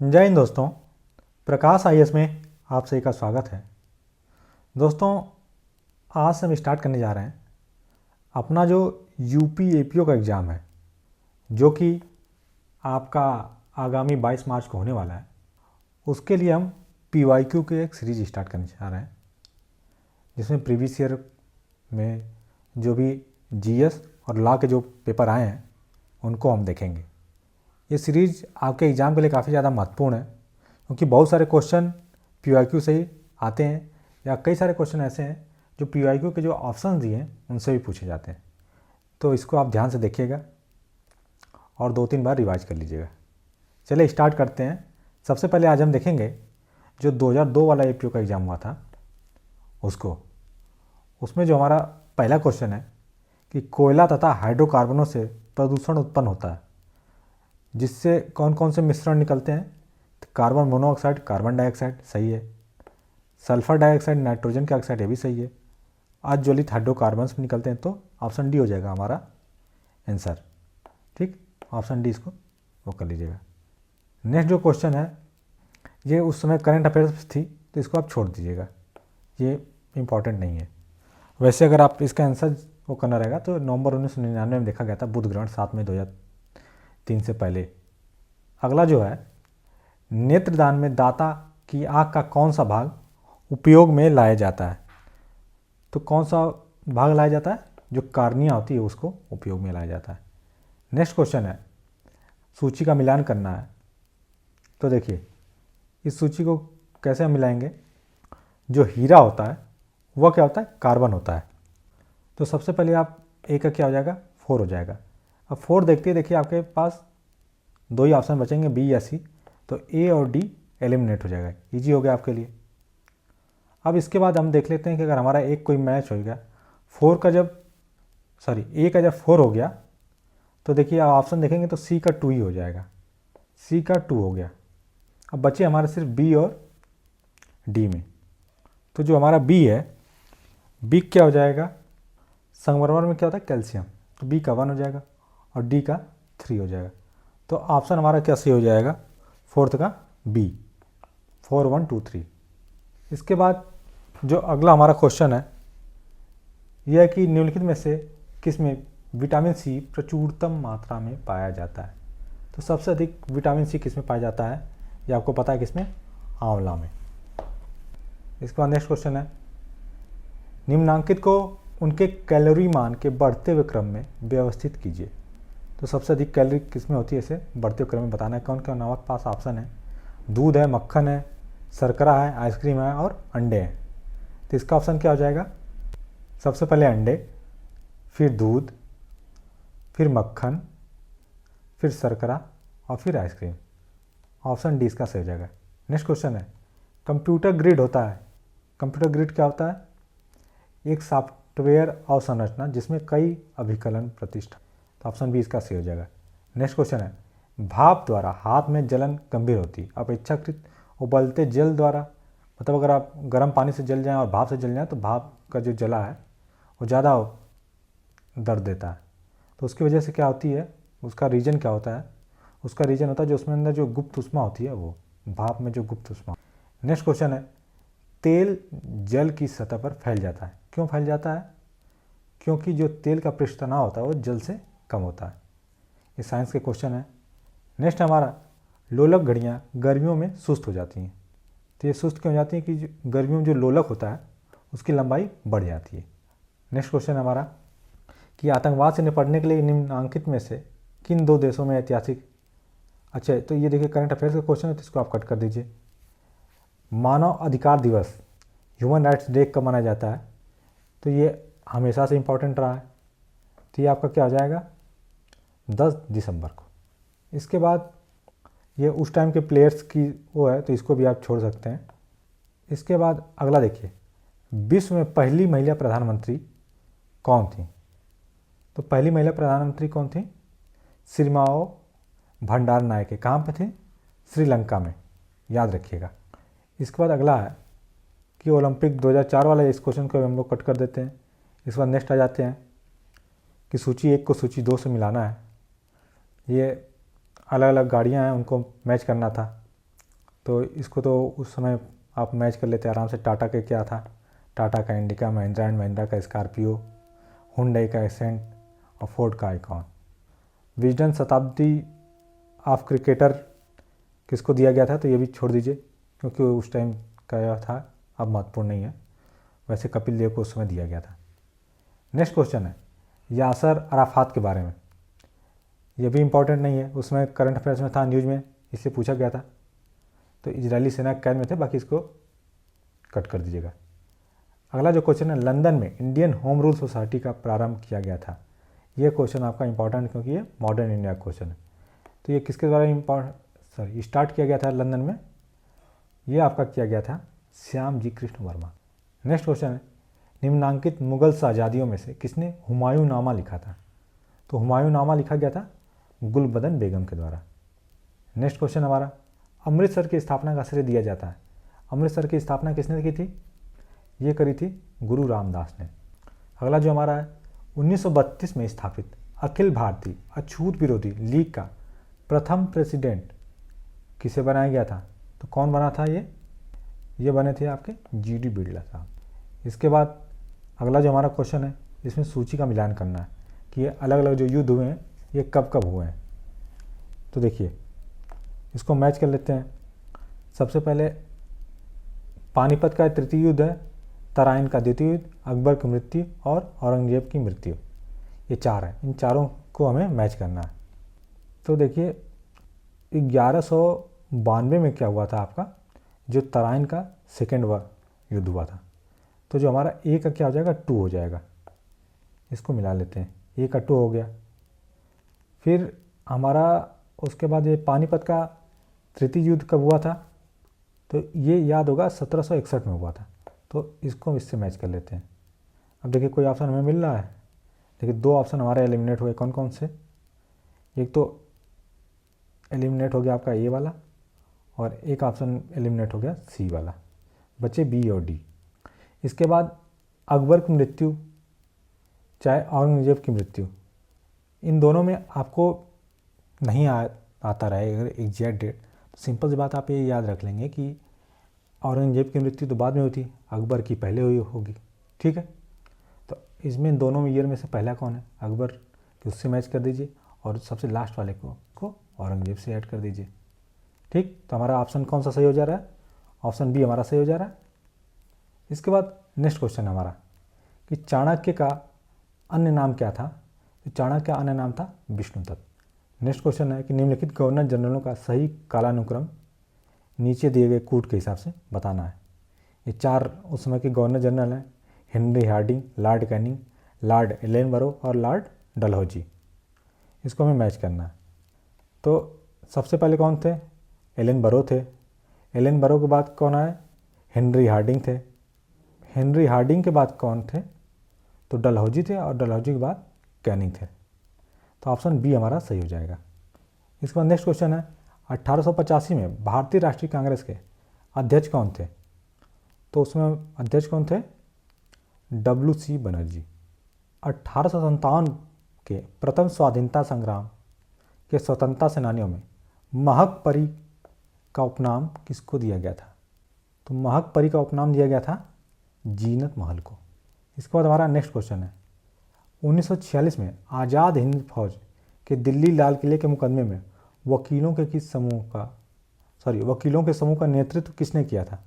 जय हिंद दोस्तों। प्रकाश आईएएस में आप सभी का स्वागत है। दोस्तों, आज से हम स्टार्ट करने जा रहे हैं अपना जो यूपी एपीओ का एग्ज़ाम है, जो कि आपका आगामी 22 मार्च को होने वाला है। उसके लिए हम पीवाईक्यू की एक सीरीज स्टार्ट करने जा रहे हैं, जिसमें प्रीवियस ईयर में जो भी जीएस और लॉ के जो पेपर आए हैं उनको हम देखेंगे। ये सीरीज़ आपके एग्ज़ाम के लिए काफ़ी ज़्यादा महत्वपूर्ण है, क्योंकि बहुत सारे क्वेश्चन पीवाईक्यू से ही आते हैं, या कई सारे क्वेश्चन ऐसे हैं जो पीवाईक्यू के जो ऑप्शन दिए हैं उनसे भी पूछे जाते हैं। तो इसको आप ध्यान से देखिएगा और 2-3 बार रिवाइज कर लीजिएगा। चलिए स्टार्ट करते हैं। सबसे पहले आज हम देखेंगे जो 2002 वाला एपीओ का एग्ज़ाम हुआ था उसमें जो हमारा पहला क्वेश्चन है कि कोयला तथा हाइड्रोकार्बनों से प्रदूषण उत्पन्न होता है, जिससे कौन कौन से मिश्रण निकलते हैं। तो कार्बन मोनोऑक्साइड, कार्बन डाइऑक्साइड सही है। सल्फर डाइऑक्साइड, नाइट्रोजन के ऑक्साइड, ये भी सही है। अज्वलित हाइड्रोकार्बन्स भी निकलते हैं, तो ऑप्शन डी हो जाएगा हमारा आंसर। ठीक, ऑप्शन डी इसको वो कर लीजिएगा। नेक्स्ट जो क्वेश्चन है ये उस समय करंट अफेयर्स थी, तो इसको आप छोड़ दीजिएगा, ये इम्पॉर्टेंट नहीं है। वैसे अगर आप इसका आंसर वो करना रहेगा तो नवंबर 1999 में देखा गया था बुध ग्रहण 7 मई 2003 से पहले। अगला जो है, नेत्रदान में दाता की आँख का कौन सा भाग उपयोग में लाया जाता है। तो कौन सा भाग लाया जाता है? जो कार्निया होती है उसको उपयोग में लाया जाता है। नेक्स्ट क्वेश्चन है, सूची का मिलान करना है। तो देखिए इस सूची को कैसे हम मिलाएंगे। जो हीरा होता है वह क्या होता है? कार्बन होता है। तो सबसे पहले आप ए का क्या हो जाएगा? 4 हो जाएगा। अब 4 देखते ही देखिए आपके पास 2 ही ऑप्शन बचेंगे, बी या सी। तो ए और डी एलिमिनेट हो जाएगा, इजी हो गया आपके लिए। अब इसके बाद हम देख लेते हैं कि अगर हमारा एक कोई मैच हो गया, ए का जब 4 हो गया तो देखिए आप ऑप्शन देखेंगे तो सी का 2 ही हो जाएगा। सी का 2 हो गया। अब बचे हमारे सिर्फ बी और डी में। तो जो हमारा बी है, बी क्या हो जाएगा? संगमरमर में क्या होता है? कैल्शियम। तो बी का 1 हो जाएगा और डी का 3 हो जाएगा। तो ऑप्शन हमारा क्या सही हो जाएगा? 4th का बी, 4, 1, 2, 3। इसके बाद जो अगला हमारा क्वेश्चन है यह है कि निम्नलिखित में से किस में विटामिन सी प्रचुरतम मात्रा में पाया जाता है। तो सबसे अधिक विटामिन सी किस में पाया जाता है? ये आपको पता है, किसमें? आंवला में। इसके बाद नेक्स्ट क्वेश्चन है, निम्नांकित को उनके कैलोरी मान के बढ़ते हुए क्रम में व्यवस्थित कीजिए। तो सबसे अधिक कैलोरी किस में होती है, इसे बढ़ते हुए क्रम में बताना है। कौन कौन हमारे पास ऑप्शन है? दूध है, मक्खन है, शर्करा है, आइसक्रीम है और अंडे हैं। तो इसका ऑप्शन क्या हो जाएगा? सबसे पहले अंडे, फिर दूध, फिर मक्खन, फिर शर्करा और फिर आइसक्रीम। ऑप्शन डी इसका सही हो जाएगा। नेक्स्ट क्वेश्चन है, कंप्यूटर ग्रिड होता है। कंप्यूटर ग्रिड क्या होता है? एक सॉफ्टवेयर अवसंरचना जिसमें कई अभिकलन प्रतिष्ठा। तो ऑप्शन बी इसका सही हो जाएगा। नेक्स्ट क्वेश्चन है, भाप द्वारा हाथ में जलन गंभीर होती है। अपेक्षाकृत उबलते जल द्वारा, मतलब अगर आप गर्म पानी से जल जाएं और भाप से जल जाएं तो भाप का जो जला है वो ज़्यादा दर्द देता है। तो उसकी वजह से क्या होती है, उसका रीजन क्या होता है? उसका रीजन होता है जो उसमें अंदर जो गुप्त ऊष्मा होती है, वो भाप में जो गुप्त ऊष्मा। नेक्स्ट क्वेश्चन है, तेल जल की सतह पर फैल जाता है। क्यों फैल जाता है? क्योंकि जो तेल का पृष्ठ तनाव होता है वो जल से कम होता है। ये साइंस के क्वेश्चन है। नेक्स्ट हमारा, लोलक घड़ियाँ गर्मियों में सुस्त हो जाती हैं। तो ये सुस्त क्यों हो जाती है? कि गर्मियों में जो लोलक होता है उसकी लंबाई बढ़ जाती है। नेक्स्ट क्वेश्चन हमारा, कि आतंकवाद से निपटने के लिए निम्नांकित में से किन 2 देशों में ऐतिहासिक। अच्छा, तो ये देखिए करंट अफेयर्स का क्वेश्चन है, तो इसको आप कट कर दीजिए। मानव अधिकार दिवस, ह्यूमन राइट्स डे कब मनाया जाता है? तो ये हमेशा से इम्पोर्टेंट रहा है। तो ये आपका क्या हो जाएगा? 10 दिसंबर को। इसके बाद ये उस टाइम के प्लेयर्स की वो है, तो इसको भी आप छोड़ सकते हैं। इसके बाद अगला देखिए, विश्व में पहली महिला प्रधानमंत्री कौन थी? तो पहली महिला प्रधानमंत्री कौन थी? श्रीमाओ भंडार नायके। कहाँ पे थे? श्रीलंका में, याद रखिएगा। इसके बाद अगला है कि ओलंपिक 2004 वाला, इस क्वेश्चन को हम लोग कट कर देते हैं। इसके बाद नेक्स्ट आ जाते हैं कि सूची 1 को सूची 2 से मिलाना है। ये अलग अलग गाड़ियाँ हैं, उनको मैच करना था। तो इसको तो उस समय आप मैच कर लेते आराम से। टाटा के क्या था, टाटा का इंडिका, महिंद्रा एंड महिंद्रा का स्कॉर्पियो, हुंडई का एसेंट और फोर्ड का आइकॉन। विजडन शताब्दी ऑफ क्रिकेटर किसको दिया गया था, तो ये भी छोड़ दीजिए क्योंकि उस टाइम का था, अब महत्वपूर्ण नहीं है। वैसे कपिल देव को उस समय दिया गया था। नेक्स्ट क्वेश्चन है यासर अराफात के बारे में। ये भी इंपॉर्टेंट नहीं है, उसमें करंट अफेयर्स में था, न्यूज़ में, इसलिए पूछा गया था। तो इजरायली सेना कैद में थे, बाकी इसको कट कर दीजिएगा। अगला जो क्वेश्चन है, लंदन में इंडियन होम रूल सोसाइटी का प्रारंभ किया गया था। ये क्वेश्चन आपका इंपॉर्टेंट क्योंकि ये मॉडर्न इंडिया क्वेश्चन है। तो ये किसके द्वारा स्टार्ट किया गया था लंदन में, ये आपका किया गया था श्याम जी कृष्ण वर्मा। नेक्स्ट क्वेश्चन है निम्नांकित मुगल शहजादियों में से किसने हुमायूं नामा लिखा था, तो हुमायूं नामा लिखा गया था गुलबदन बेगम के द्वारा। नेक्स्ट क्वेश्चन हमारा, अमृतसर की स्थापना का श्रेय दिया जाता है। अमृतसर की स्थापना किसने की थी, ये करी थी गुरु रामदास ने। अगला जो हमारा है 1932 में स्थापित अखिल भारतीय अछूत विरोधी लीग का प्रथम प्रेसिडेंट किसे बनाया गया था, तो कौन बना था, ये बने थे आपके जीडी बिरला साहब। इसके बाद अगला जो हमारा क्वेश्चन है, इसमें सूची का मिलान करना है कि ये अलग अलग जो युद्ध हुए हैं ये कब कब हुए हैं। तो देखिए इसको मैच कर लेते हैं। सबसे पहले पानीपत का तृतीय युद्ध है, तराइन का द्वितीय युद्ध, अकबर की मृत्यु और औरंगजेब की मृत्यु, ये 4 है। इन चारों को हमें मैच करना है। तो देखिए 1192 में क्या हुआ था आपका, जो तराइन का सेकेंड युद्ध हुआ था। तो जो हमारा ए का क्या हो जाएगा, 2 हो जाएगा। इसको मिला लेते हैं, ए का 2 हो गया। फिर हमारा उसके बाद ये पानीपत का तृतीय युद्ध कब हुआ था, तो ये याद होगा 1761 में हुआ था। तो इसको हम इससे मैच कर लेते हैं। अब देखिए कोई ऑप्शन हमें मिल रहा है, देखिए 2 ऑप्शन हमारे एलिमिनेट हुए, कौन कौन से, एक तो एलिमिनेट हो गया आपका ए वाला और एक ऑप्शन एलिमिनेट हो गया सी वाला, बचे बी और डी। इसके बाद अकबर की मृत्यु चाहे औरंगजेब की मृत्यु, इन दोनों में आपको नहीं आता रहे अगर एग्जैक्ट डेट, तो सिंपल सी बात आप ये याद रख लेंगे कि औरंगजेब की मृत्यु तो बाद में हुई थी, अकबर की पहले हुई होगी, ठीक है। तो इसमें दोनों ईयर में से पहला कौन है, अकबर, कि उससे मैच कर दीजिए और सबसे लास्ट वाले को औरंगजेब से ऐड कर दीजिए, ठीक। तो हमारा ऑप्शन कौन सा सही हो जा रहा है, ऑप्शन बी हमारा सही हो जा रहा है। इसके बाद नेक्स्ट क्वेश्चन हमारा कि चाणक्य का अन्य नाम क्या था, तो चाणक्य का अन्य नाम था विष्णुदत्त। नेक्स्ट क्वेश्चन है कि निम्नलिखित गवर्नर जनरलों का सही कालानुक्रम नीचे दिए गए कूट के हिसाब से बताना है। ये 4 उस समय के गवर्नर जनरल हैं, Henry Hardinge, Lord Canning, Lord Ellenborough और लॉर्ड डलहौजी। इसको हमें मैच करना है। तो सबसे पहले कौन थे, एलेनबरो थे। एलेनबरो के बाद कौन आए, हेनरी हार्डिंग थे। हेनरी हार्डिंग के बाद कौन थे, तो डलहौजी थे और डलहौजी के बाद कैनिंग थे। तो ऑप्शन बी हमारा सही हो जाएगा। इसके बाद नेक्स्ट क्वेश्चन है 1885 में भारतीय राष्ट्रीय कांग्रेस के अध्यक्ष कौन थे, तो उसमें अध्यक्ष कौन थे, WC बनर्जी। 1857 के प्रथम स्वाधीनता संग्राम के स्वतंत्रता सेनानियों में महक परी का उपनाम किसको दिया गया था, तो महक परी का उपनाम दिया गया था जीनत महल को। इसके बाद हमारा नेक्स्ट क्वेश्चन है 1946 में आज़ाद हिंद फौज के दिल्ली लाल किले के मुकदमे में वकीलों के समूह का नेतृत्व किसने किया था,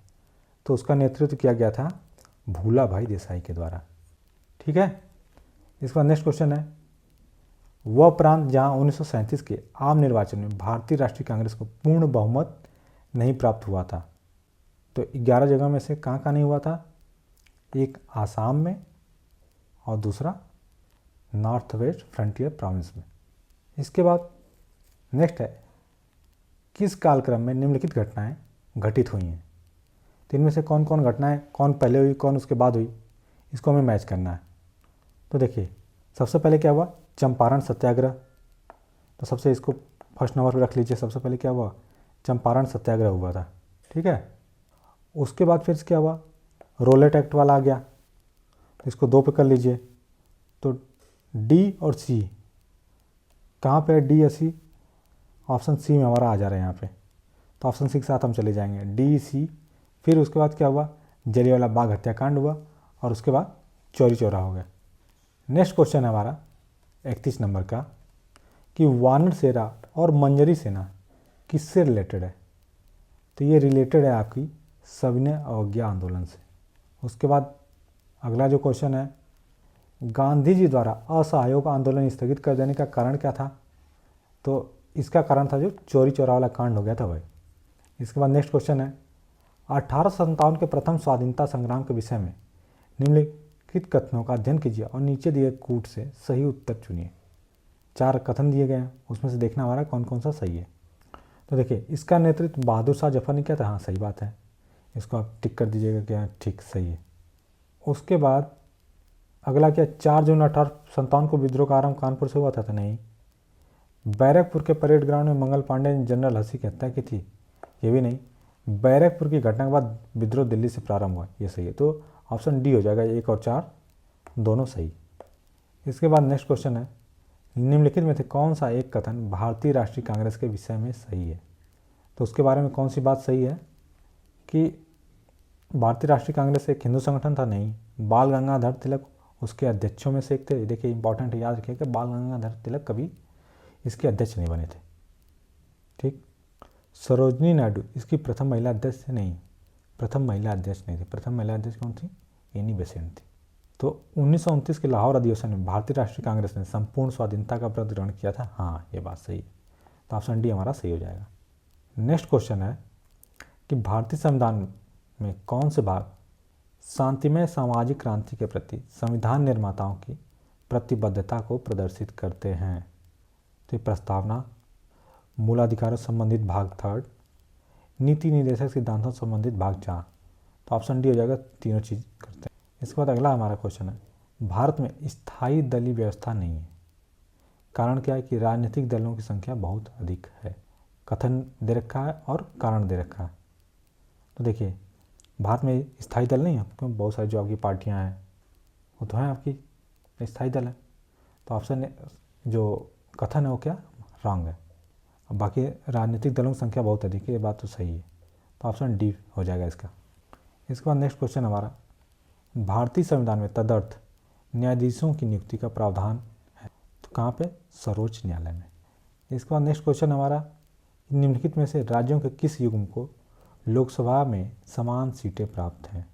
तो उसका नेतृत्व किया गया था भूला भाई देसाई के द्वारा, ठीक है। इसका नेक्स्ट क्वेश्चन है वह प्रांत जहां 1937 के आम निर्वाचन में भारतीय राष्ट्रीय कांग्रेस को पूर्ण बहुमत नहीं प्राप्त हुआ था, तो 11 जगह में से कहाँ नहीं हुआ था, एक आसाम में और दूसरा नॉर्थ वेस्ट फ्रंटियर प्रोविंस में। इसके बाद नेक्स्ट है किस कालक्रम में निम्नलिखित घटनाएं घटित हुई हैं, तो इनमें से कौन कौन घटनाएं, कौन पहले हुई कौन उसके बाद हुई, इसको हमें मैच करना है। तो देखिए सबसे पहले क्या हुआ, चंपारण सत्याग्रह। तो सबसे इसको फर्स्ट नंबर पर रख लीजिए। सबसे पहले क्या हुआ, चंपारण सत्याग्रह हुआ था, ठीक है। उसके बाद फिर क्या हुआ, रोलेट एक्ट वाला आ गया, तो इसको 2 पे कर लीजिए। तो डी और सी कहाँ पे है, डी या सी, ऑप्शन सी में हमारा आ जा रहा है यहाँ पे। तो ऑप्शन सी के साथ हम चले जाएंगे, डी सी। फिर उसके बाद क्या हुआ, जलियांवाला बाग हत्याकांड हुआ और उसके बाद चौरी चौरा हो गया। नेक्स्ट क्वेश्चन है हमारा 31 नंबर का कि वानर सेना और मंजरी सेना किससे रिलेटेड है। तो ये रिलेटेड है आपकी सविनय अवज्ञा आंदोलन से। उसके बाद अगला जो क्वेश्चन है, गांधी जी द्वारा असहयोग आंदोलन स्थगित कर देने का कारण क्या था। तो इसका कारण था जो चौरी चौरा वाला कांड हो गया था भाई। इसके बाद नेक्स्ट क्वेश्चन है, 1857 के प्रथम स्वाधीनता संग्राम के विषय में निम्नलिखित कथनों का अध्ययन कीजिए और नीचे दिए कूट से सही उत्तर चुनिए। 4 कथन दिए गए हैं, उसमें से देखना हमारा कौन कौन सा सही है। तो देखिए, इसका नेतृत्व बहादुर शाह जफर ने किया था। हाँ, सही बात है, इसको आप टिक कर दीजिएगा क्या, ठीक सही है। उसके बाद अगला क्या, 4 जून 1857 को विद्रोह का आरंभ कानपुर से हुआ था। तो नहीं। बैरकपुर के परेड ग्राउंड में मंगल पांडे ने जनरल हसी की हत्या की थी। ये भी नहीं। बैरकपुर की घटना के बाद विद्रोह दिल्ली से प्रारंभ हुआ। ये सही है। तो ऑप्शन डी हो जाएगा, 1 और 4 दोनों सही। इसके बाद नेक्स्ट क्वेश्चन है, निम्नलिखित में से कौन सा एक कथन भारतीय राष्ट्रीय कांग्रेस के विषय में सही है। तो उसके बारे में कौन सी बात सही है कि भारतीय राष्ट्रीय कांग्रेस एक हिंदू संगठन था। नहीं। बाल गंगाधर तिलक उसके अध्यक्षों में से एक थे। देखिए, इंपॉर्टेंट है, याद रखिए कि बाल गंगाधर तिलक कभी इसके अध्यक्ष नहीं बने थे। ठीक। सरोजनी नायडू इसकी प्रथम महिला अध्यक्ष नहीं, प्रथम महिला अध्यक्ष नहीं थी। प्रथम महिला अध्यक्ष कौन थी, एनी बेसेंट थी। तो 1929 के लाहौर अधिवेशन में भारतीय राष्ट्रीय कांग्रेस ने संपूर्ण स्वाधीनता का व्रत ग्रहण किया था। हाँ, ये बात सही है। तो ऑप्शन डी हमारा सही हो जाएगा। नेक्स्ट क्वेश्चन है कि भारतीय संविधान में कौन से भाग शांतिमय सामाजिक क्रांति के प्रति संविधान निर्माताओं की प्रतिबद्धता को प्रदर्शित करते हैं। तो प्रस्तावना, मूलाधिकारों संबंधित भाग 3, नीति निर्देशक सिद्धांतों संबंधित भाग 4। तो ऑप्शन डी हो जाएगा, तीनों चीज़ करते हैं। इसके बाद अगला हमारा क्वेश्चन है, भारत में स्थायी दलीय व्यवस्था नहीं है। कारण क्या है कि राजनीतिक दलों की संख्या बहुत अधिक है। कथन दे रखा है और कारण दे रखा है। तो देखिए, भारत में स्थायी दल नहीं है, क्यों, बहुत सारी जो आपकी पार्टियां हैं वो तो हैं आपकी स्थायी दल है। तो ऑप्शन जो कथन है वो क्या, रॉन्ग है। अब बाकी राजनीतिक दलों की संख्या बहुत अधिक है, ये बात तो सही है। तो ऑप्शन डी हो जाएगा इसका। इसके बाद नेक्स्ट क्वेश्चन हमारा, भारतीय संविधान में तदर्थ न्यायाधीशों की नियुक्ति का प्रावधान है। तो कहाँ पे, सर्वोच्च न्यायालय में। इसके बाद नेक्स्ट क्वेश्चन हमारा, निम्नलिखित में से राज्यों के किस युग्म को लोकसभा में समान सीटें प्राप्त हैं।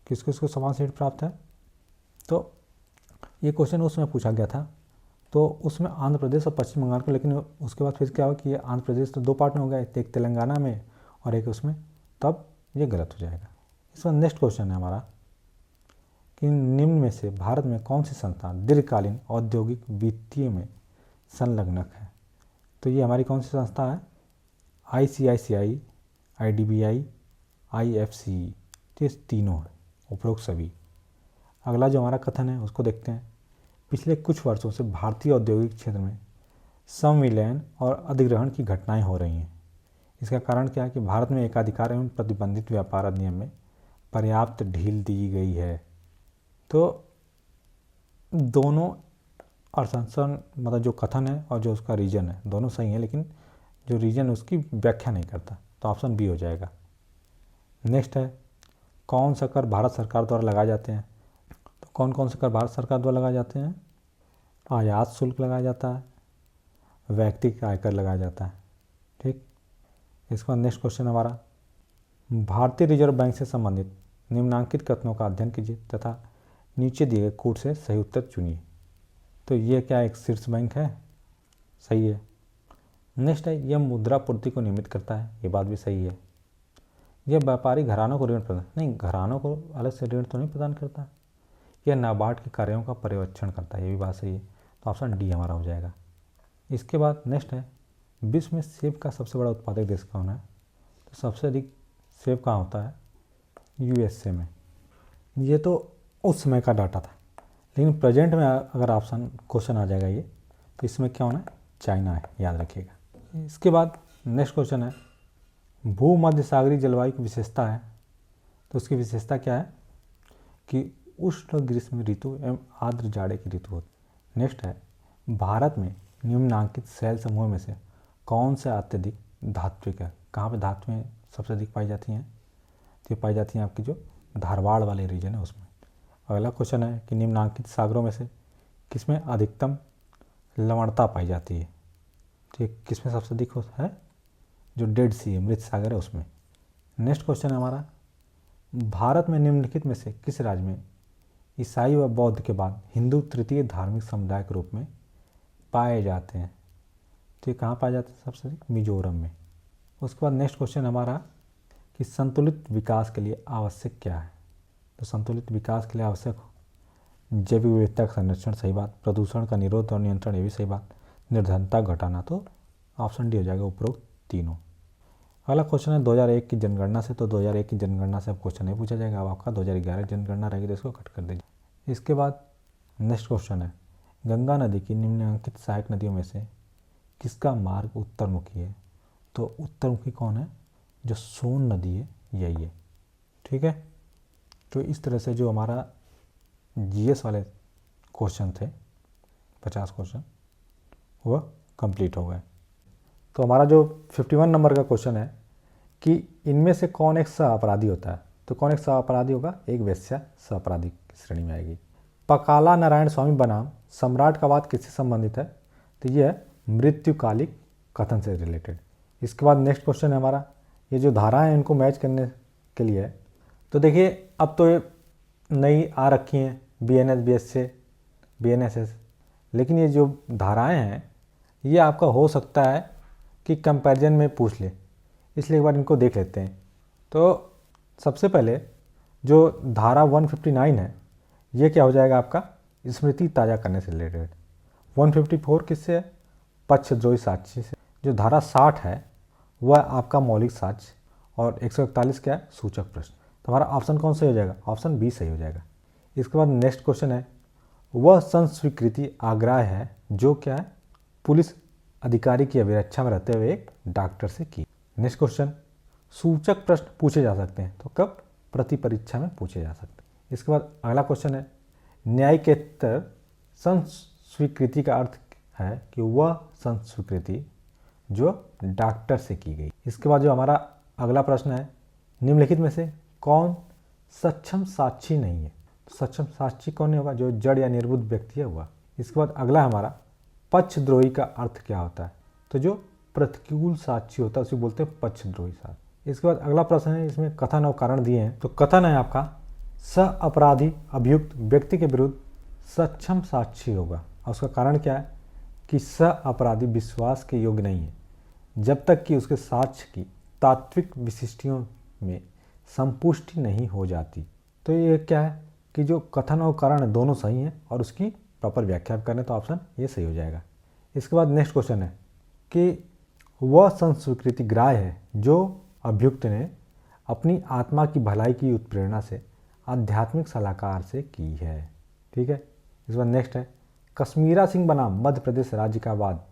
किस किस को समान सीट प्राप्त है। तो ये क्वेश्चन उसमें पूछा गया था, तो उसमें आंध्र प्रदेश और पश्चिम बंगाल को, लेकिन उसके बाद फिर क्या हुआ कि ये आंध्र प्रदेश तो 2 पार्ट में हो गया, एक तेलंगाना में और एक उसमें, तब ये गलत हो जाएगा। इसका नेक्स्ट क्वेश्चन है हमारा कि निम्न में से भारत में कौन सी संस्था दीर्घकालीन औद्योगिक वित्तीय में संलग्नक है। तो ये हमारी कौन सी संस्था है, ICICI, IDBI, IFCE। तो ये तीनों है, उपरोक्त सभी। अगला जो हमारा कथन है उसको देखते हैं, पिछले कुछ वर्षों से भारतीय औद्योगिक क्षेत्र में संविलयन और अधिग्रहण की घटनाएं हो रही हैं। इसका कारण क्या है कि भारत में एकाधिकार एवं प्रतिबंधित व्यापार अधिनियम में पर्याप्त ढील दी गई है। तो दोनों असंसन, मतलब जो कथन है और जो उसका रीजन है, दोनों सही है, लेकिन जो रीजन उसकी व्याख्या नहीं करता। तो ऑप्शन बी हो जाएगा। नेक्स्ट है, कौन सा कर भारत सरकार द्वारा लगाए जाते हैं। तो कौन कौन से कर भारत सरकार द्वारा लगाए जाते हैं, आयात शुल्क लगाया जाता है, व्यक्तिगत आयकर लगाया जाता है। ठीक। इसके बाद नेक्स्ट क्वेश्चन हमारा, भारतीय रिजर्व बैंक से संबंधित निम्नांकित कथनों का अध्ययन कीजिए तथा नीचे दिए गए कूट से सही उत्तर चुनिए। तो ये क्या एक शीर्ष बैंक है, सही है। नेक्स्ट है, यह मुद्रा पूर्ति को नियमित करता है, ये बात भी सही है। यह व्यापारी घरानों को ऋण प्रदान, नहीं, घरानों को अलग से ऋण तो नहीं प्रदान करता। यह नाबार्ड के कार्यों का पर्यवेक्षण करता है, ये भी बात सही है। तो ऑप्शन डी हमारा हो जाएगा। इसके बाद नेक्स्ट है, विश्व में सेब का सबसे बड़ा उत्पादक देश कौन है। तो सबसे अधिक सेब कहाँ होता है, USA में। ये तो उस समय का डाटा था, लेकिन प्रेजेंट में अगर ऑप्शन क्वेश्चन आ जाएगा ये, तो इसमें क्या होना है, चाइना है, याद रखिएगा। इसके बाद नेक्स्ट क्वेश्चन है, भूमध्य सागरीय जलवायु की विशेषता है। तो उसकी विशेषता क्या है कि उष्ण ग्रीष्म ऋतु एवं आर्द्र जाड़े की ऋतु होती। नेक्स्ट है, भारत में निम्नांकित शैल समूह में से कौन सा अत्यधिक धात्विक है। कहाँ पे धातुएँ सबसे अधिक पाई जाती हैं? तो ये पाई जाती हैं आपकी जो धारवाड़ वाले रीजन है उसमें। अगला क्वेश्चन है कि निम्नलिखित सागरों में से किसमें अधिकतम लवणता पाई जाती है? तो ये किसमें सबसे अधिक है? जो डेड सी है, मृत सागर है उसमें। नेक्स्ट क्वेश्चन है हमारा, भारत में निम्नलिखित में से किस राज्य में ईसाई व बौद्ध के बाद हिंदू तृतीय धार्मिक समुदाय के रूप में पाए जाते हैं? तो ये कहाँ पाए जाते हैं सबसे अधिक? मिजोरम में। उसके बाद नेक्स्ट क्वेश्चन हमारा कि संतुलित विकास के लिए आवश्यक क्या है? तो संतुलित विकास के लिए आवश्यक जैविक विविधता का संरक्षण, सही बात। प्रदूषण का निरोध और नियंत्रण, ये भी सही बात। निर्धनता घटाना, तो ऑप्शन डी हो जाएगा उपरोक्त तीनों। अगला क्वेश्चन है 2001 की जनगणना से। तो 2001 की जनगणना से अब क्वेश्चन नहीं पूछा जाएगा। अब आपका 2011 जनगणना रहेगी तो इसको कट कर दीजिए। इसके बाद नेक्स्ट क्वेश्चन है, गंगा नदी की निम्नलिखित सहायक नदियों में से किसका मार्ग उत्तरमुखी है? तो उत्तरमुखी कौन है? जो सोन नदी है, यही है। ठीक है, तो इस तरह से जो हमारा जीएस वाले क्वेश्चन थे 50 क्वेश्चन वह कंप्लीट हो गए। तो हमारा जो 51 नंबर का क्वेश्चन है कि इनमें से कौन एक सह अपराधी होता है? तो कौन एक सह अपराधी होगा? एक वेश्या सह अपराधी की श्रेणी में आएगी। पकाला नारायण स्वामी बनाम सम्राट का वाद किससे संबंधित है? तो ये है मृत्युकालिक कथन से रिलेटेड। इसके बाद नेक्स्ट क्वेश्चन है हमारा, ये जो धाराएं हैं इनको मैच करने के लिए है। तो देखिए अब तो ये नई आ रखी हैं BNS, BSc, BNSS, लेकिन ये जो धाराएं हैं ये आपका हो सकता है कि कंपैरिजन में पूछ ले, इसलिए एक बार इनको देख लेते हैं। तो सबसे पहले जो धारा 159 है ये क्या हो जाएगा आपका? स्मृति ताज़ा करने से रिलेटेड। 154 किससे है? पक्षद्रोही साक्ष्य से। जो धारा 60 है वह आपका मौलिक साक्ष्य, और 141 क्या है? सूचक प्रश्न। तो हमारा ऑप्शन कौन सही हो जाएगा? ऑप्शन बी सही हो जाएगा। इसके बाद नेक्स्ट क्वेश्चन है, वह संस्वीकृति आग्रह है जो क्या है? पुलिस अधिकारी की अभिरक्षा में रहते हुए एक डॉक्टर से की। नेक्स्ट क्वेश्चन, सूचक प्रश्न पूछे जा सकते हैं तो कब? प्रति परीक्षा में पूछे जा सकते हैं। इसके बाद अगला क्वेश्चन है, न्यायिकेतर संस्वीकृति का अर्थ है कि वह संस्वीकृति जो डॉक्टर से की गई। इसके बाद जो हमारा अगला प्रश्न है, निम्नलिखित में से कौन सक्षम साक्षी नहीं है? तो सक्षम साक्षी कौन नहीं होगा? जो जड़ या निर्बुद्ध व्यक्ति है हुआ। इसके बाद अगला हमारा, पक्षद्रोही का अर्थ क्या होता है? तो जो प्रतिकूल साक्षी होता है उसे बोलते हैं पक्षद्रोही साक्षी। इसके बाद अगला प्रश्न है, इसमें कथन और कारण दिए हैं। तो कथन है आपका, सह अपराधी अभियुक्त व्यक्ति के विरुद्ध सक्षम साक्षी होगा, और उसका कारण क्या है? कि सह अपराधी विश्वास के योग्य नहीं है जब तक कि उसके साक्ष्य की तात्विक विशिष्टियों में संपुष्टि नहीं हो जाती। तो ये क्या है कि जो कथन और कारण दोनों सही हैं और उसकी प्रॉपर व्याख्या करें तो ऑप्शन ये सही हो जाएगा। इसके बाद नेक्स्ट क्वेश्चन है कि वह संस्वीकृति ग्राह्य है जो अभियुक्त ने अपनी आत्मा की भलाई की उत्प्रेरणा से आध्यात्मिक सलाहकार से की है। ठीक है, इस बार नेक्स्ट है, कश्मीरा सिंह बनाम मध्य प्रदेश राज्य का वाद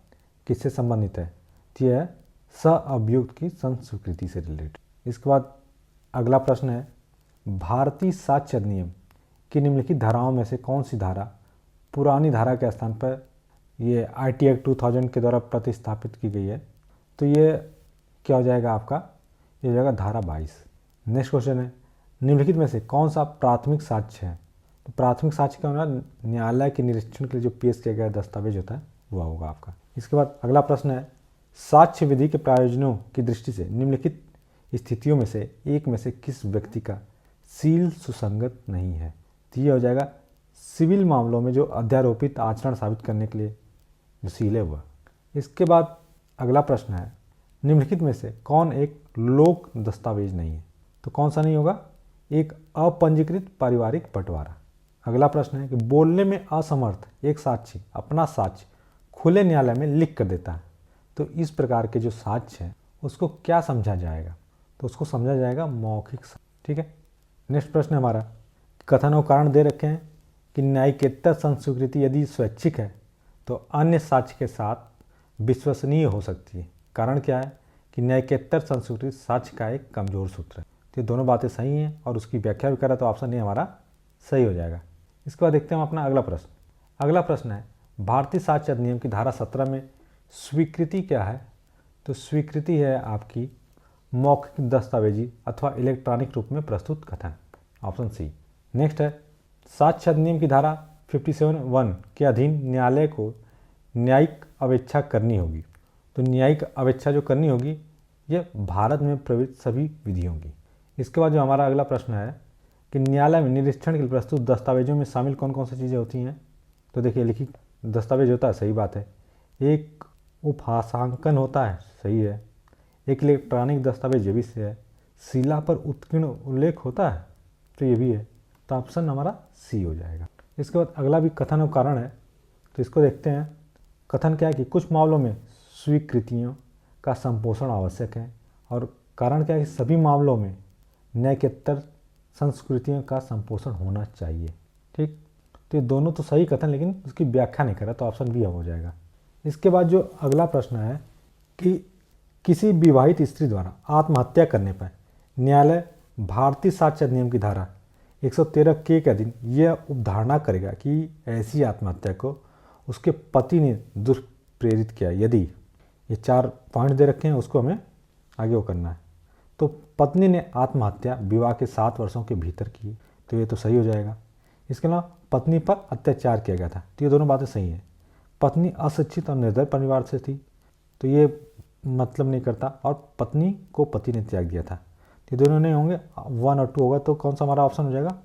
किससे संबंधित है? तो यह सह अभियुक्त की संस्वीकृति से रिलेटेड। इसके बाद अगला प्रश्न है, भारतीय साक्ष्य अधिनियम की निम्नलिखित धाराओं में से कौन सी धारा पुरानी धारा के स्थान पर ये IT एक्ट 2000 के द्वारा प्रतिस्थापित की गई है? तो ये क्या हो जाएगा आपका? ये हो जाएगा धारा 22। नेक्स्ट क्वेश्चन है, निम्नलिखित में से कौन सा प्राथमिक साक्ष्य है? तो प्राथमिक साक्ष्य क्या होगा? न्यायालय के निरीक्षण के लिए जो पेश किया गया दस्तावेज होता है वह होगा आपका। इसके बाद अगला प्रश्न है, साक्ष्य विधि के प्रयोजनों की दृष्टि से निम्नलिखित स्थितियों में से एक में से किस व्यक्ति का सील सुसंगत नहीं है? तो ये हो जाएगा सिविल मामलों में जो अध्यारोपित आचरण साबित करने के लिए जो सील है वह। इसके बाद अगला प्रश्न है, निम्नलिखित में से कौन एक लोक दस्तावेज नहीं है? तो कौन सा नहीं होगा? एक अपंजीकृत पारिवारिक बंटवारा। अगला प्रश्न है कि बोलने में असमर्थ एक साक्षी अपना साक्ष्य खुले न्यायालय में लिख कर देता है, तो इस प्रकार के जो साक्ष्य है उसको क्या समझा जाएगा? तो उसको समझा जाएगा मौखिक साक्ष्य। ठीक है, नेक्स्ट प्रश्न हमारा, कथन और कारण दे रखे हैं कि न्यायिकेतर संस्वीकृति यदि स्वैच्छिक है तो अन्य साक्ष्य के साथ विश्वसनीय हो सकती है। कारण क्या है कि न्यायिकेतर संस्कृति साक्ष्य का एक कमजोर सूत्र है। तो ये दोनों बातें सही हैं और उसकी व्याख्या भी करा तो ऑप्शन ए हमारा सही हो जाएगा। इसके बाद देखते हैं हम अपना अगला प्रश्न। अगला प्रश्न है, भारतीय साक्ष्य अधिनियम की धारा 17 में स्वीकृति क्या है? तो स्वीकृति है आपकी मौखिक दस्तावेजी अथवा इलेक्ट्रॉनिक रूप में प्रस्तुत कथन, ऑप्शन सी। नेक्स्ट है साक्ष्य अधिनियम की धारा 57(1) के अधीन न्यायालय को न्यायिक अवेक्षा करनी होगी। तो न्यायिक अवेक्षा जो करनी होगी ये भारत में प्रवृत्त सभी विधियों की। इसके बाद जो हमारा अगला प्रश्न है कि न्यायालय में निरीक्षण के लिए प्रस्तुत दस्तावेजों में शामिल कौन कौन सी चीज़ें होती हैं। तो देखिए लिखित दस्तावेज होता है, सही बात है। एक उपहासांकन होता है, सही है। एक इलेक्ट्रॉनिक दस्तावेज, ये भी सही है। शिला पर उत्कीर्ण उल्लेख होता है, तो ये भी है। तो ऑप्शन हमारा सी हो जाएगा। इसके बाद अगला भी कथन और कारण है, तो इसको देखते हैं। कथन क्या है कि कुछ मामलों में स्वीकृतियों का संपोषण आवश्यक है, और कारण क्या है कि सभी मामलों में न्यायकेतर संस्कृतियों का संपोषण होना चाहिए। ठीक, तो ये दोनों तो सही कथन, लेकिन उसकी व्याख्या नहीं करा, तो ऑप्शन बी हो जाएगा। इसके बाद जो अगला प्रश्न है कि किसी विवाहित स्त्री द्वारा आत्महत्या करने पर न्यायालय भारतीय साक्ष्य अधिनियम की धारा 113 के अधीन यह उपधारणा करेगा कि ऐसी आत्महत्या को उसके पति ने दुष्प्रेरित किया यदि, ये 4 पॉइंट दे रखे हैं, उसको हमें आगे वो करना है। तो पत्नी ने आत्महत्या विवाह के 7 वर्षों के भीतर की, तो ये तो सही हो जाएगा। इसके अलावा पत्नी पर अत्याचार किया गया था, तो ये दोनों बातें सही हैं। पत्नी अशिक्षित और निर्धन परिवार से थी, तो ये मतलब नहीं करता, और पत्नी को पति ने त्याग दिया था, तो ये दोनों नहीं होंगे। 1 और 2 होगा, तो कौन सा हमारा ऑप्शन हो जाएगा,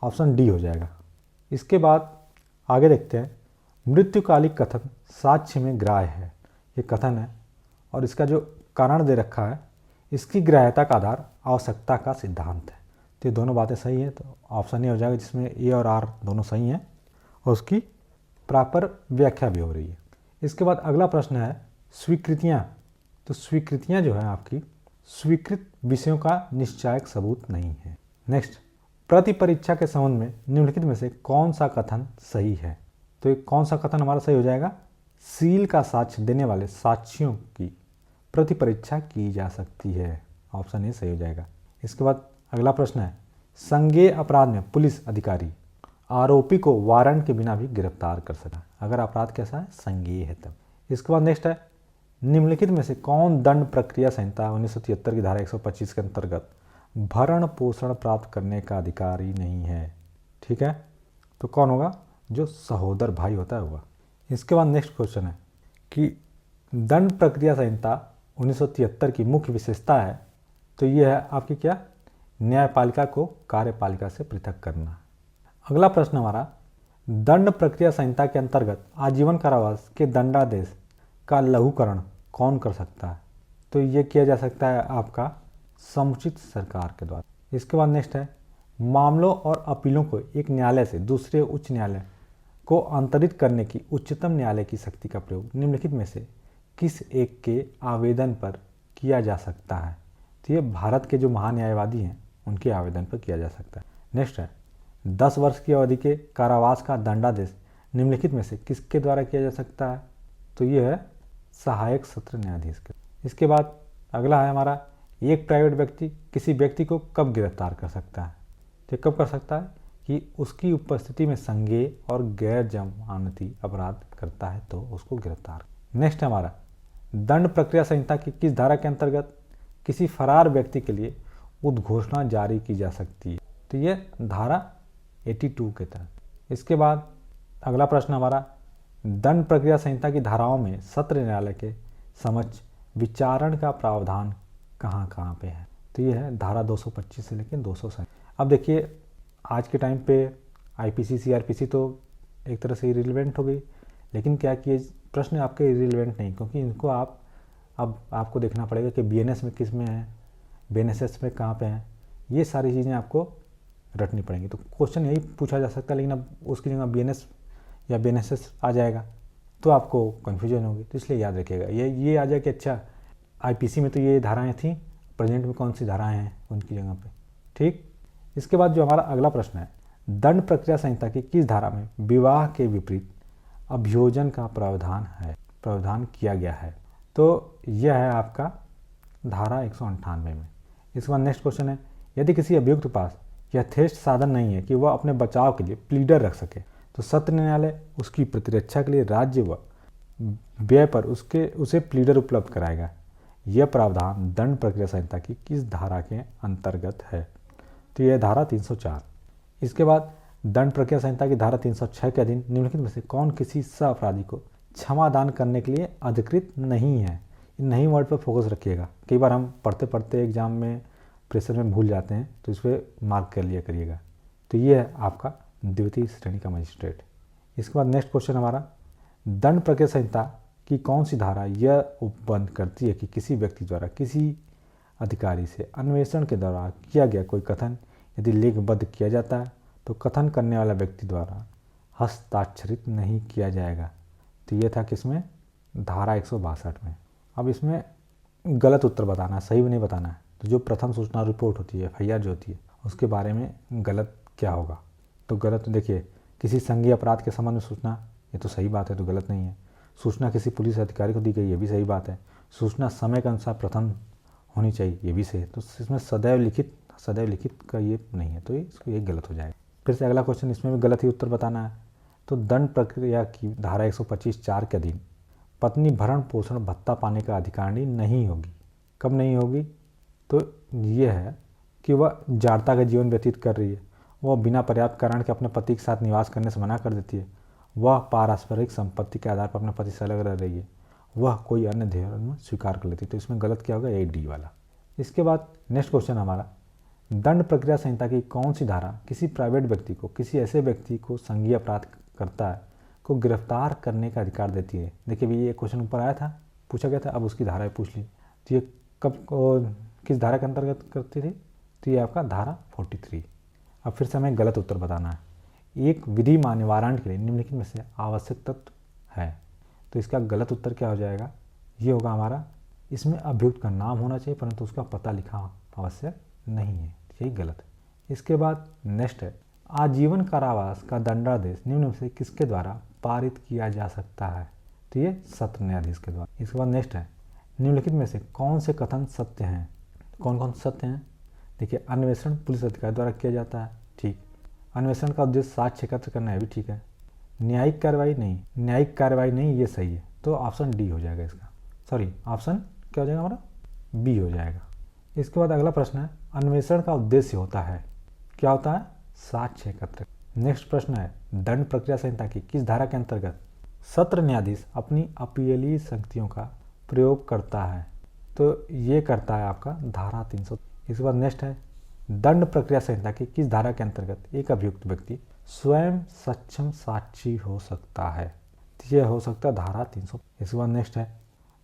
ऑप्शन डी हो जाएगा। इसके बाद आगे देखते हैं, मृत्युकालिक कथन साक्ष्य में ग्राह्य है, ये कथन है, और इसका जो कारण दे रखा है, इसकी ग्राह्यता का आधार आवश्यकता का सिद्धांत है, तो ये दोनों बातें सही है, तो ऑप्शन ए हो जाएगा, जिसमें ए और आर दोनों सही हैं, और उसकी प्रॉपर व्याख्या भी हो रही है। इसके बाद अगला प्रश्न है स्वीकृतियाँ। तो स्वीकृतियाँ जो है आपकी स्वीकृत विषयों का निश्चायक सबूत नहीं है। नेक्स्ट, प्रति परीक्षा के संबंध में निम्नलिखित में से कौन सा कथन सही है। तो एक कौन सा कथन हमारा सही हो जाएगा, सील का साक्ष्य देने वाले साक्ष्यों की प्रति परीक्षा की जा सकती है, ऑप्शन ए सही हो जाएगा। इसके बाद अगला प्रश्न है संज्ञेय अपराध में पुलिस अधिकारी आरोपी को वारंट के बिना भी गिरफ्तार कर सका, अगर अपराध कैसा है, संज्ञेय है तब। इसके बाद नेक्स्ट है निम्नलिखित में से कौन दंड प्रक्रिया संहिता 1973 की धारा 125 के अंतर्गत भरण पोषण प्राप्त करने का अधिकारी नहीं है। ठीक है, तो कौन होगा, जो सहोदर भाई होता है हुआ। इसके बाद नेक्स्ट क्वेश्चन है कि दंड प्रक्रिया संहिता 1973 की मुख्य विशेषता है, तो ये है आपकी क्या, न्यायपालिका को कार्यपालिका से पृथक करना। अगला प्रश्न हमारा दंड प्रक्रिया संहिता के अंतर्गत आजीवन कारावास के दंडादेश का लघुकरण कौन कर सकता है। तो ये किया जा सकता है आपका समुचित सरकार के द्वारा। इसके बाद नेक्स्ट है मामलों और अपीलों को एक न्यायालय से दूसरे उच्च न्यायालय को अंतरित करने की उच्चतम न्यायालय की शक्ति का प्रयोग निम्नलिखित में से किस एक के आवेदन पर किया जा सकता है। तो ये भारत के जो महान्यायवादी हैं उनके आवेदन पर किया जा सकता है। नेक्स्ट है 10 वर्ष की अवधि के कारावास का दंडादेश निम्नलिखित में से किसके द्वारा किया जा सकता है। तो ये है सहायक सत्र न्यायाधीश के। इसके बाद अगला है हमारा एक प्राइवेट व्यक्ति किसी व्यक्ति को कब गिरफ्तार कर सकता है। तो कब कर सकता है कि उसकी उपस्थिति में संज्ञेय और गैर जमानती अपराध करता है तो उसको गिरफ्तार। नेक्स्ट है हमारा दंड प्रक्रिया संहिता की किस धारा के अंतर्गत किसी फरार व्यक्ति के लिए उद्घोषणा जारी की जा सकती है। तो ये धारा 82 के तहत। इसके बाद अगला प्रश्न हमारा दंड प्रक्रिया संहिता की धाराओं में सत्र न्यायालय के समक्ष विचारण का प्रावधान कहाँ कहाँ पे है। तो ये है धारा 225 से लेकर 207। अब देखिए आज के टाइम पे आईपीसी सीआरपीसी तो एक तरह से इरिलेवेंट हो गई, लेकिन क्या कि प्रश्न आपके इरिलेवेंट नहीं, क्योंकि इनको अब आपको देखना पड़ेगा कि बीएनएस में किस में है, बीएनएसएस में कहाँ पे है, ये सारी चीज़ें आपको रटनी पड़ेंगी। तो क्वेश्चन यही पूछा जा सकता है, लेकिन अब उसकी जगह बीएनएस या बीएनएसएस आ जाएगा तो आपको कन्फ्यूजन होगी। तो इसलिए याद रखिएगा ये आ जाए कि अच्छा आईपीसी में तो ये धाराएं थी, प्रेजेंट में कौन सी धाराएं हैं उनकी जगह पे। ठीक, इसके बाद जो हमारा अगला प्रश्न है दंड प्रक्रिया संहिता की किस धारा में विवाह के विपरीत अभियोजन का प्रावधान किया गया है। तो यह है आपका धारा 198 में। इसके बाद नेक्स्ट क्वेश्चन है यदि किसी अभियुक्त के पास यथेष्ट साधन नहीं है कि वह अपने बचाव के लिए प्लीडर रख सके तो सत्र न्यायालय उसकी प्रतिरक्षा के लिए राज्य व व्यय पर उसे प्लीडर उपलब्ध कराएगा। यह प्रावधान दंड प्रक्रिया संहिता की किस धारा के अंतर्गत है? तो यह धारा 304। इसके बाद दंड प्रक्रिया संहिता की धारा 306 के अधीन निम्नलिखित में से कौन किसी सह अपराधी को क्षमादान करने के लिए अधिकृत नहीं है? इन नहीं वर्ड पर फोकस रखिएगा। कई बार हम पढ़ते पढ़ते एग्जाम में प्रेशर में भूल जाते हैं, तो इस पर मार्क कर लिया करिएगा। तो ये है आपका द्वितीय श्रेणी का मजिस्ट्रेट। इसके बाद नेक्स्ट क्वेश्चन हमारा, दंड प्रक्रिया संहिता की कौन सी धारा यह उपबंध करती है कि किसी व्यक्ति द्वारा किसी अधिकारी से अन्वेषण के दौरान किया गया कोई कथन यदि लेखबद्ध किया जाता है तो कथन करने वाला व्यक्ति द्वारा हस्ताक्षरित नहीं किया जाएगा। तो ये था किसमें? धारा 162 में। अब इसमें गलत उत्तर बताना है, सही भी नहीं बताना है। तो जो प्रथम सूचना रिपोर्ट होती है, FIR जो होती है, उसके बारे में गलत क्या होगा? तो गलत देखिए, किसी संज्ञेय अपराध के संबंध में सूचना, ये तो सही बात है, तो गलत नहीं है। सूचना किसी पुलिस अधिकारी को दी गई, ये भी सही बात है। सूचना समय के अनुसार प्रथम होनी चाहिए, ये भी सही है। तो इसमें सदैव लिखित का ये नहीं है, तो इसको ये गलत हो जाएगा। फिर से अगला क्वेश्चन, इसमें भी गलत ही उत्तर बताना है। तो दंड प्रक्रिया की धारा 125(4) के अधीन पत्नी भरण पोषण भत्ता पाने का अधिकारी नहीं होगी। कब नहीं होगी? तो ये है कि वह जाड़ता का जीवन व्यतीत कर रही है, वह बिना पर्याप्त कारण के अपने पति के साथ निवास करने से मना कर देती है, वह पारस्परिक संपत्ति के आधार पर अपने पति से अलग रह रही है, वह कोई अन्य धर्म स्वीकार कर लेती है। तो इसमें गलत क्या होगा? A, D वाला। इसके बाद नेक्स्ट क्वेश्चन हमारा, दंड प्रक्रिया संहिता की कौन सी धारा किसी प्राइवेट व्यक्ति को किसी ऐसे व्यक्ति को संज्ञेय अपराध करता है को गिरफ्तार करने का अधिकार देती है? देखिए भैया, ये क्वेश्चन ऊपर आया था, पूछा गया था, अब उसकी धारा पूछ ली। तो ये किस धारा के अंतर्गत करती थी? तो ये आपका धारा 43। अब फिर से हमें गलत उत्तर बताना है। एक विधि निवारण के लिए निम्नलिखित में से आवश्यक तत्व है। तो इसका गलत उत्तर क्या हो जाएगा? ये होगा हमारा, इसमें अभियुक्त का नाम होना चाहिए परंतु उसका पता लिखा आवश्यक नहीं है, यही गलत है। इसके बाद नेक्स्ट है, आजीवन कारावास का दंडादेश निम्न में से किसके द्वारा पारित किया जा सकता है? तो ये सत्र न्यायाधीश के द्वारा। इसके बाद नेक्स्ट है, निम्नलिखित में से कौन से कथन सत्य हैं? कौन कौन सत्य हैं? देखिए, अन्वेषण पुलिस अधिकारी द्वारा किया जाता है, ठीक। अन्वेषण का उद्देश्य साक्ष्य एकत्र करना है, भी ठीक है। न्यायिक कार्रवाई नहीं, ये सही है। तो ऑप्शन डी हो जाएगा इसका, सॉरी ऑप्शन क्या हो जाएगा हमारा? बी हो जाएगा। इसके बाद अगला प्रश्न है, अन्वेषण का उद्देश्य होता है, क्या होता है? साक्ष्य एकत्र। नेक्स्ट प्रश्न है, दंड प्रक्रिया संहिता की किस धारा के अंतर्गत सत्र न्यायाधीश अपनी अपीलीय शक्तियों का प्रयोग करता है? तो ये करता है आपका धारा 300। इसके बाद नेक्स्ट है, दंड प्रक्रिया संहिता की किस धारा के अंतर्गत एक अभियुक्त व्यक्ति स्वयं सक्षम साक्षी हो सकता है? तो यह हो सकता है धारा 300। इसके बाद नेक्स्ट है,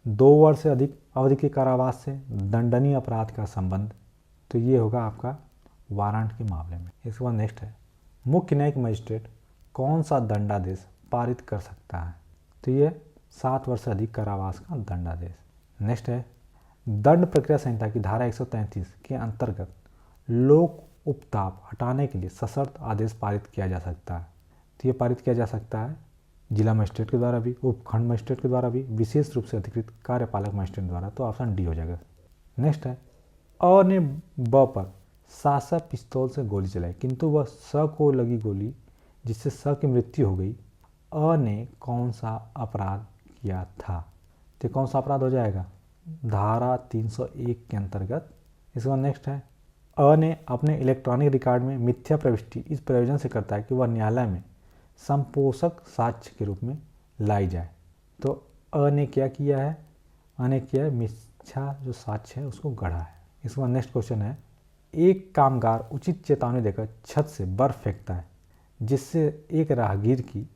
2 वर्ष से अधिक अवधि के कारावास से दंडनीय अपराध का संबंध। तो ये होगा आपका वारंट के मामले में। इसके बाद नेक्स्ट है, मुख्य न्यायिक मजिस्ट्रेट कौन सा दंडादेश पारित कर सकता है? तो ये 7 वर्ष से अधिक कारावास का दंडादेश। नेक्स्ट है, दंड प्रक्रिया संहिता की धारा 133 के अंतर्गत लोक उपताप हटाने के लिए सशर्त आदेश पारित किया जा सकता है। तो ये पारित किया जा सकता है जिला मजिस्ट्रेट के द्वारा भी, उपखंड मजिस्ट्रेट के द्वारा भी, विशेष रूप से अधिकृत कार्यपालक मजिस्ट्रेट द्वारा। तो ऑप्शन डी हो जाएगा। नेक्स्ट है, अ ने ब पर सासा पिस्तौल से गोली चलाई किंतु वह स को लगी गोली जिससे स की मृत्यु हो गई। अ ने कौन सा अपराध किया था? तो कौन सा अपराध हो जाएगा? धारा 301 के अंतर्गत। इसके बाद नेक्स्ट है, अ ने अपने इलेक्ट्रॉनिक रिकॉर्ड में मिथ्या प्रविष्टि इस प्रयोजन से करता है कि वह न्यायालय में संपोषक साक्ष्य के रूप में लाई जाए। तो अ ने क्या किया है? अ ने किया है मिथ्या जो साक्ष्य है उसको गढ़ा है। इसके बाद नेक्स्ट क्वेश्चन है, एक कामगार उचित चेतावनी देकर छत से बर्फ फेंकता है जिससे एक राहगीर की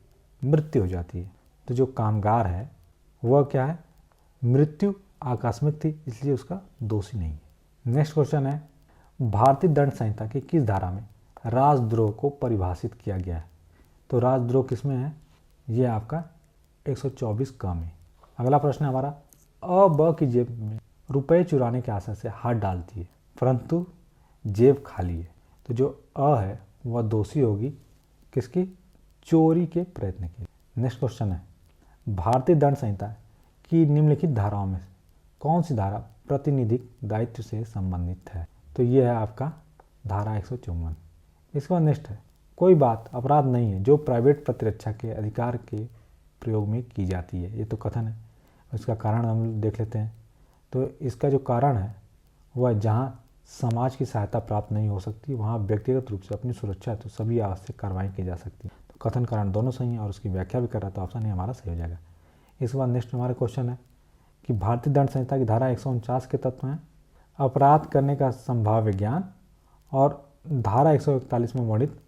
मृत्यु हो जाती है। तो जो कामगार है वह क्या है? मृत्यु आकस्मिक थी, इसलिए उसका दोषी नहीं है। नेक्स्ट क्वेश्चन है, भारतीय दंड संहिता की किस धारा में राजद्रोह को परिभाषित किया गया है? तो राजद्रोह किसमें है? ये आपका 124 क में। अगला प्रश्न है हमारा, अ ब की जेब में रुपए चुराने के आशा से हाथ डालती है परंतु जेब खाली है। तो जो अ है वह दोषी होगी किसकी? चोरी के प्रयत्न की। नेक्स्ट क्वेश्चन है, भारतीय दंड संहिता की निम्नलिखित धाराओं में से कौन सी धारा प्रतिनिधिक दायित्व से संबंधित है? तो ये है आपका धारा 154। इसके बाद नेक्स्ट है, कोई बात अपराध नहीं है जो प्राइवेट प्रतिरक्षा के अधिकार के प्रयोग में की जाती है। ये तो कथन है, इसका कारण हम देख लेते हैं। तो इसका जो कारण है वह जहाँ समाज की सहायता प्राप्त नहीं हो सकती वहाँ व्यक्तिगत रूप से अपनी सुरक्षा तो सभी आवश्यक कार्रवाई की जा सकती है। तो कथन कारण दोनों सही हैं और उसकी व्याख्या भी कर रहा है, तो ऑप्शन ए हमारा सही हो जाएगा। इसके बाद नेक्स्ट हमारा क्वेश्चन है कि भारतीय दंड संहिता की धारा 149 के तत्व हैं अपराध करने का संभाव्य ज्ञान और धारा 141 में वर्णित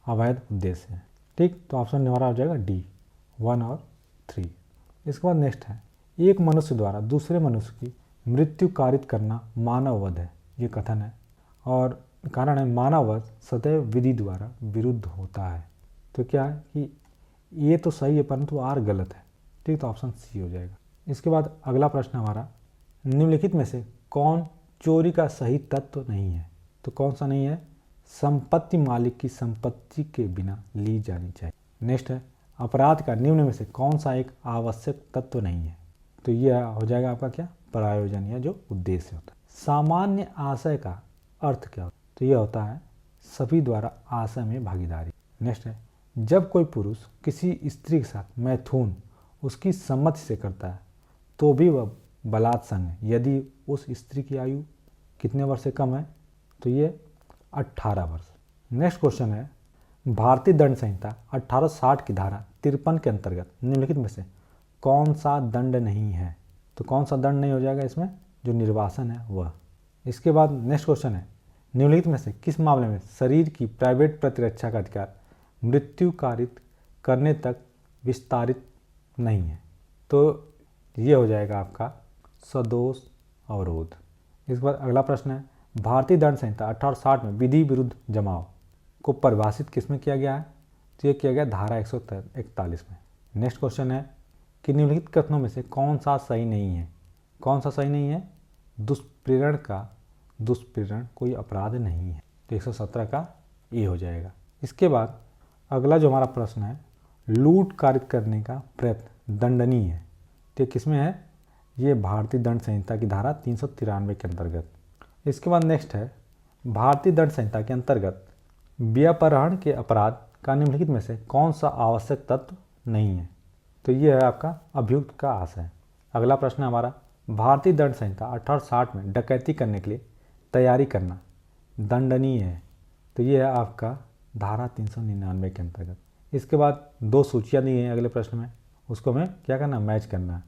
अवैध उद्देश्य है। ठीक, तो ऑप्शन हमारा हो जाएगा डी 1 और 3। इसके बाद नेक्स्ट है एक मनुष्य द्वारा दूसरे मनुष्य की मृत्यु कारित करना मानववध है, ये कथन है और कारण है मानववध सदैव विधि द्वारा विरुद्ध होता है। तो क्या है कि ये तो सही है परंतु आर गलत है। ठीक, तो ऑप्शन सी हो जाएगा। इसके बाद अगला प्रश्न हमारा निम्नलिखित में से कौन चोरी का सही तत्व नहीं है। तो कौन सा नहीं है, संपत्ति मालिक की संपत्ति के बिना ली जानी चाहिए। नेक्स्ट है अपराध का निम्न में से कौन सा एक आवश्यक तत्व नहीं है। तो यह हो जाएगा आपका क्या, प्रयोजन या जो उद्देश्य होता है। सामान्य आशय का अर्थ क्या होता है, तो यह होता है सभी द्वारा आशय में भागीदारी। नेक्स्ट है जब कोई पुरुष किसी स्त्री के साथ मैथुन उसकी सम्मति से करता है तो भी वह बलात्संग है यदि उस स्त्री की आयु कितने वर्ष से कम है, तो ये 18 वर्ष। नेक्स्ट क्वेश्चन है भारतीय दंड संहिता 1860 की धारा 53 के अंतर्गत निम्नलिखित में से कौन सा दंड नहीं है। तो कौन सा दंड नहीं हो जाएगा इसमें, जो निर्वासन है वह। इसके बाद नेक्स्ट क्वेश्चन है निम्नलिखित में से किस मामले में शरीर की प्राइवेट प्रतिरक्षा का अधिकार मृत्यु कारित करने तक विस्तारित नहीं है। तो ये हो जाएगा आपका सदोष अवरोध। इसके बाद अगला प्रश्न है भारतीय दंड संहिता 1860 में विधि विरुद्ध जमाव को परिभाषित किसमें किया गया है। तो ये किया गया धारा 141 में। नेक्स्ट क्वेश्चन है कि निम्नलिखित कथनों में से कौन सा सही नहीं है। कौन सा सही नहीं है, दुष्प्रेरण कोई अपराध नहीं है। तो 117 का ए हो जाएगा। इसके बाद अगला जो हमारा प्रश्न है लूट कारित करने का प्रयत्न दंडनीय है। तो किसमें है, ये भारतीय दंड संहिता की धारा 393 के अंतर्गत। इसके बाद नेक्स्ट है भारतीय दंड संहिता के अंतर्गत व्यापहरण के अपराध का निम्नलिखित में से कौन सा आवश्यक तत्व नहीं है। तो ये है आपका अभियुक्त का आशय। अगला प्रश्न है हमारा भारतीय दंड संहिता 1860 में डकैती करने के लिए तैयारी करना दंडनीय है। तो ये है आपका धारा 399 के अंतर्गत। इसके बाद दो सूचियाँ दी हैं अगले प्रश्न में, उसको हमें क्या करना, मैच करना है।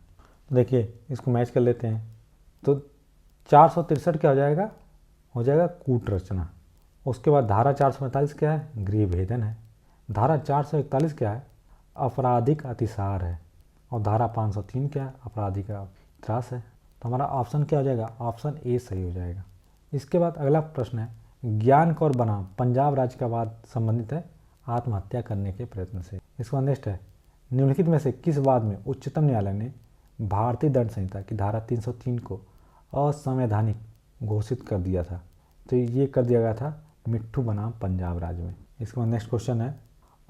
तो देखिए इसको मैच कर लेते हैं। तो 463 क्या हो जाएगा कूट रचना। उसके बाद धारा 445 क्या है, गृह भेदन है। धारा 441 क्या है, आपराधिक अतिसार है। और धारा 503 क्या है, आपराधिक त्रास है। तो हमारा ऑप्शन क्या हो जाएगा, ऑप्शन ए सही हो जाएगा। इसके बाद अगला प्रश्न है ज्ञान कौर बनाम पंजाब राज्य का वाद संबंधित है आत्महत्या करने के प्रयत्न से। इसके बाद नेक्स्ट है निम्नलिखित में से किस वाद में उच्चतम न्यायालय ने भारतीय दंड संहिता की धारा 303 को असंवैधानिक घोषित कर दिया था। तो ये कर दिया गया था मिट्ठू बनाम पंजाब राज्य में। इसके बाद नेक्स्ट क्वेश्चन है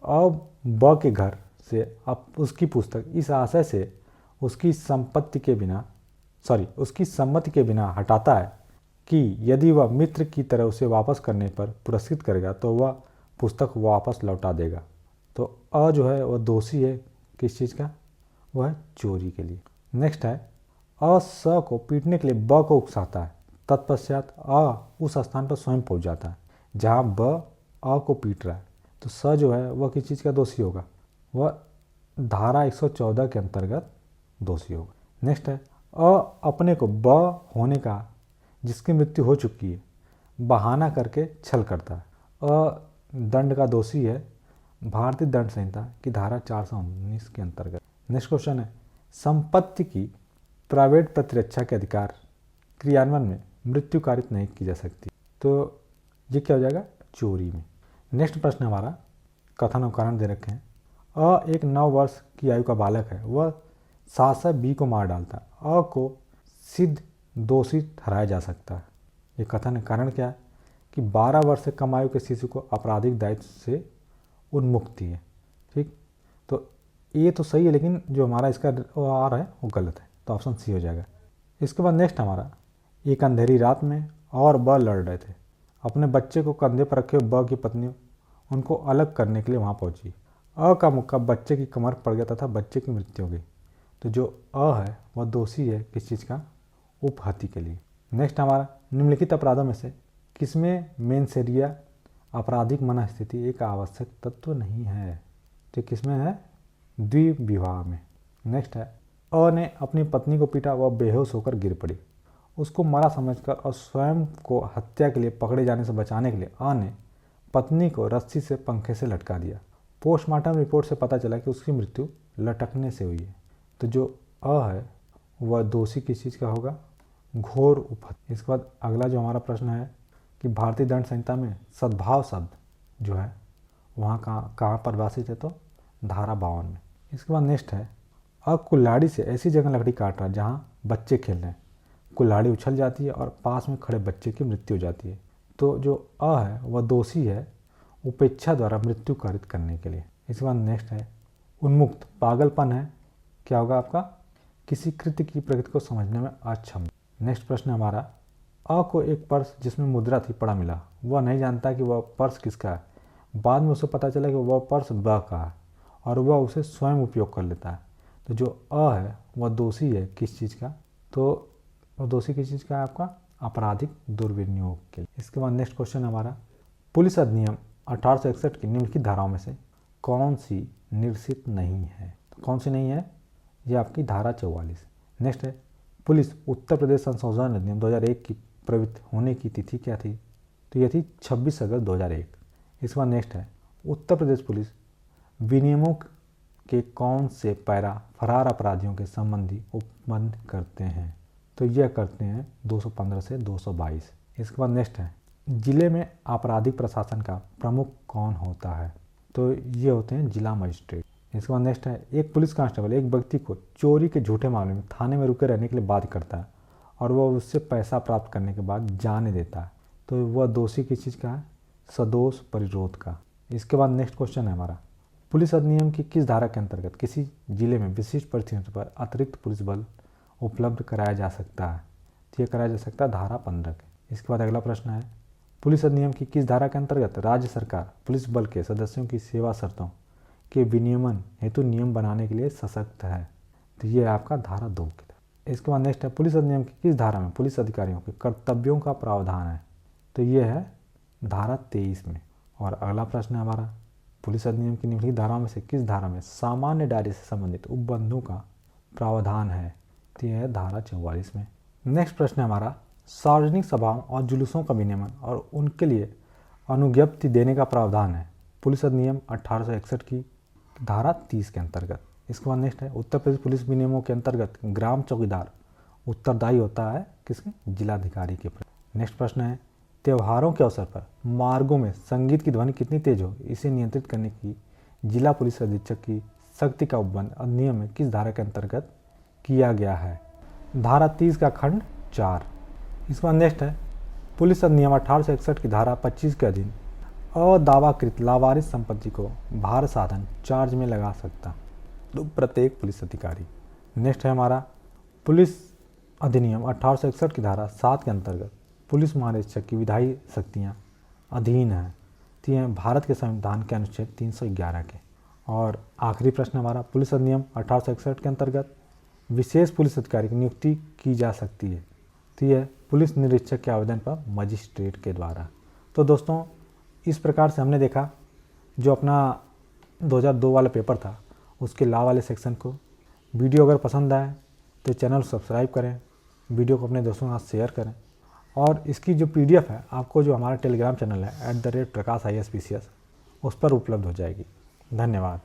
अब ब के घर से अब उसकी पुस्तक इस आशय से उसकी सम्मति के बिना हटाता है कि यदि वह मित्र की तरह उसे वापस करने पर पुरस्कृत करेगा तो वह पुस्तक वापस लौटा देगा। तो अ जो है वह दोषी है किस चीज़ का, वह है चोरी के लिए। नेक्स्ट है अ स को पीटने के लिए ब को उकसाता है, तत्पश्चात अ उस स्थान पर स्वयं पहुंच जाता है जहां ब अ को पीट रहा है। तो स जो है वह किस चीज़ का दोषी होगा, वह धारा 114 के अंतर्गत दोषी होगा। नेक्स्ट है अ अपने को ब होने का जिसकी मृत्यु हो चुकी है बहाना करके छल करता है। अ दंड का दोषी है भारतीय दंड संहिता की धारा 419 के अंतर्गत। नेक्स्ट क्वेश्चन है संपत्ति की प्राइवेट प्रतिरक्षा के अधिकार क्रियान्वयन में मृत्यु कारित नहीं की जा सकती। तो ये क्या हो जाएगा, चोरी में। नेक्स्ट प्रश्न हमारा कथन और कारण दे रखे हैं अ एक 9 वर्ष की आयु का बालक है, वह शासक बी को मार डालता है, अ को सिद्ध दोषी ठहराया जा सकता है। ये कथन है, कारण क्या है कि 12 वर्ष से कम आयु के शिशु को आपराधिक दायित्व से उन्मुक्ति है। ठीक, तो ये तो सही है लेकिन जो हमारा इसका आ रहा है वो गलत है। तो ऑप्शन सी हो जाएगा। इसके बाद नेक्स्ट हमारा एक अंधेरी रात में और ब लड़ रहे थे, अपने बच्चे को कंधे पर रखे हुए ब की पत्नी उनको अलग करने के लिए वहाँ पहुँची। अ का मुक्का बच्चे की कमर पड़ गया तथा बच्चे की मृत्यु हो गई। तो जो अ है वह दोषी है किस चीज़ का, उपहति के लिए। नेक्स्ट हमारा, निम्नलिखित अपराधों में से किसमें मेंसेरिया आपराधिक मनस्थिति एक आवश्यक तत्व नहीं है? तो किसमें है? द्विविवाह में। नेक्स्ट है, अ ने अपनी पत्नी को पीटा, वह बेहोश होकर गिर पड़ी। उसको मरा समझकर और स्वयं को हत्या के लिए पकड़े जाने से बचाने के लिए अ ने पत्नी को रस्सी से पंखे से लटका दिया। पोस्टमार्टम रिपोर्ट से पता चला कि उसकी मृत्यु लटकने से हुई है। तो जो अ है वह दोषी किस चीज़ का होगा? घोर उपहत्या। इसके बाद अगला जो हमारा प्रश्न है कि भारतीय दंड संहिता में सद्भाव शब्द जो है वहाँ कहाँ परिभाषित है? तो धारा 52 में। इसके बाद नेक्स्ट है, अ कुल्हाड़ी से ऐसी जगह लकड़ी काट रहा है जहाँ बच्चे खेल रहे हैं। कुल्हाड़ी उछल जाती है और पास में खड़े बच्चे की मृत्यु हो जाती है। तो जो अ है वह दोषी है उपेक्षा द्वारा मृत्यु कारित करने के लिए। इसके बाद नेक्स्ट है, उन्मुक्त पागलपन है, क्या होगा आपका? किसी कृत्य की प्रकृति को समझने में अक्षम। नेक्स्ट प्रश्न हमारा, अ को एक पर्स जिसमें मुद्रा थी पड़ा मिला। वह नहीं जानता कि वह पर्स किसका है। बाद में उसे पता चला कि वह पर्स ब का है और वह उसे स्वयं उपयोग कर लेता है। तो जो अ है वह दोषी है किस चीज़ का? तो वह दोषी किस चीज़ का है आपका? आपराधिक दुर्विनियोग के लिए। इसके बाद नेक्स्ट क्वेश्चन हमारा, पुलिस अधिनियम 1861 की निम्नलिखित धाराओं में से कौन सी निरसित नहीं है? तो कौन सी नहीं है? ये आपकी धारा 44। नेक्स्ट है, पुलिस उत्तर प्रदेश संशोधन अधिनियम 2001 की प्रवृत्त होने की तिथि क्या थी? तो यह थी 26 अगस्त 2001। इसके बाद नेक्स्ट है, उत्तर प्रदेश पुलिस विनियमों के कौन से पैरा फरार अपराधियों के संबंधी उपबंध करते हैं? तो यह करते हैं 215 से 222। इसके बाद नेक्स्ट है, जिले में आपराधिक प्रशासन का प्रमुख कौन होता है? तो ये होते हैं जिला मजिस्ट्रेट। इसके बाद नेक्स्ट है, एक पुलिस कांस्टेबल एक व्यक्ति को चोरी के झूठे मामले में थाने में रुके रहने के लिए बाध्य करता है और वह उससे पैसा प्राप्त करने के बाद जाने देता है। तो वह दोषी किस चीज़ का है? सदोष परिरोध का। इसके बाद नेक्स्ट क्वेश्चन है हमारा, पुलिस अधिनियम की किस धारा के अंतर्गत किसी जिले में विशिष्ट परिस्थितियों पर अतिरिक्त पुलिस बल उपलब्ध कराया जा सकता है? तो यह कराया जा सकता है धारा 15 के। इसके बाद अगला प्रश्न है, पुलिस अधिनियम की किस धारा के अंतर्गत राज्य सरकार पुलिस बल के सदस्यों की सेवा शर्तों के विनियमन हेतु नियम बनाने के लिए सशक्त है? तो ये आपका धारा 2 की तरफ। इसके बाद नेक्स्ट है, पुलिस अधिनियम की किस धारा में पुलिस अधिकारियों के कर्तव्यों का प्रावधान है? तो ये है धारा 23 में। और अगला प्रश्न है हमारा, पुलिस अधिनियम की निम्नलिखित धाराओं में से किस धारा में सामान्य दायरे से संबंधित उपबंधों का प्रावधान है? तो यह है धारा 44 में। नेक्स्ट प्रश्न है हमारा, सार्वजनिक सभाओं और जुलूसों का विनियमन और उनके लिए अनुज्ञप्ति देने का प्रावधान है पुलिस अधिनियम 1861 की धारा 30 के अंतर्गत। इसके बाद नेक्स्ट है, उत्तर प्रदेश पुलिस विनियमों के अंतर्गत ग्राम चौकीदार उत्तरदायी होता है किसके? जिलाधिकारी के प्रति। नेक्स्ट प्रश्न है, त्योहारों के अवसर पर मार्गों में संगीत की ध्वनि कितनी तेज हो इसे नियंत्रित करने की जिला पुलिस अधीक्षक की शक्ति का उपबंध अधिनियम में किस धारा के अंतर्गत किया गया है? धारा 30 का खंड 4। इसके बाद नेक्स्ट है, पुलिस अधिनियम 1861 की धारा 25 के अधीन अदावाकृत लावारिस संपत्ति को भार साधन चार्ज में लगा सकता तो प्रत्येक पुलिस अधिकारी। नेक्स्ट है हमारा, पुलिस अधिनियम 1861 की धारा 7 के अंतर्गत पुलिस महानिरीक्षक की विधायी शक्तियाँ अधीन हैं तो यह भारत के संविधान के अनुच्छेद 311 के। और आखिरी प्रश्न हमारा, पुलिस अधिनियम 1861 के अंतर्गत विशेष पुलिस अधिकारी की नियुक्ति की जा सकती है तो यह पुलिस निरीक्षक के आवेदन पर मजिस्ट्रेट के द्वारा। तो दोस्तों इस प्रकार से हमने देखा जो अपना 2002 वाला पेपर था उसके लॉ वाले सेक्शन को। वीडियो अगर पसंद आए तो चैनल सब्सक्राइब करें, वीडियो को अपने दोस्तों के साथ शेयर करें और इसकी जो PDF है आपको जो हमारा टेलीग्राम चैनल है @प्रकाश IAS PCS उस पर उपलब्ध हो जाएगी। धन्यवाद।